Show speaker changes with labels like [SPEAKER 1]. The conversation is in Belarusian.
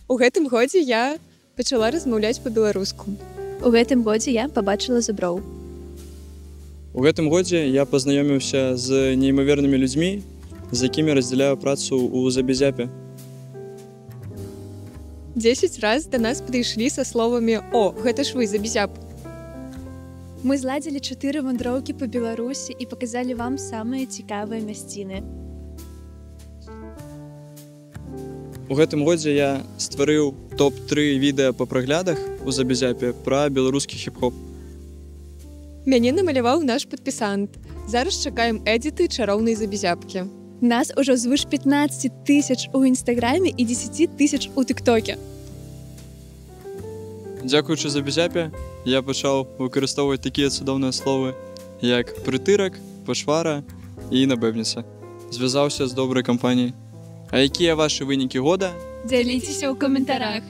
[SPEAKER 1] У гэтым годзе я пачала размаўляць па-беларуску.
[SPEAKER 2] У гэтым годзе я пабачыла зуброў.
[SPEAKER 3] У гэтым годзе я пазнаёміўся з неймавернымі людзьмі, з якімі раздзяляю працу ў Забізяпе.
[SPEAKER 1] 10 раз да нас прыйшлі са словамі «О, гэта ж вы, Забізяп».
[SPEAKER 2] Мы зладзілі 4 вандроўкі па Беларусі і паказалі вам самыя цікавыя мясціны.
[SPEAKER 3] У гэтым годзе я стварыў топ-3 відэа па праглядах у Забізяпе пра беларускі хіп-хоп.
[SPEAKER 1] Мяне намаляваў наш падпісант. Зараз чакаем эдіты чароўнай Забізяпкі.
[SPEAKER 2] Нас ужо звыш 15 000 у інстаграме і 10 000 у тыктоке.
[SPEAKER 3] Дзякуючы Забізяпе я пачаў выкарыстоўваць такія цудоўныя словы, як прытырак, пашвара і набэбніца. Звязаўся з добрай кампаніяй. А якія вашы вынікі года?
[SPEAKER 2] Дзяліцеся ў каментарах.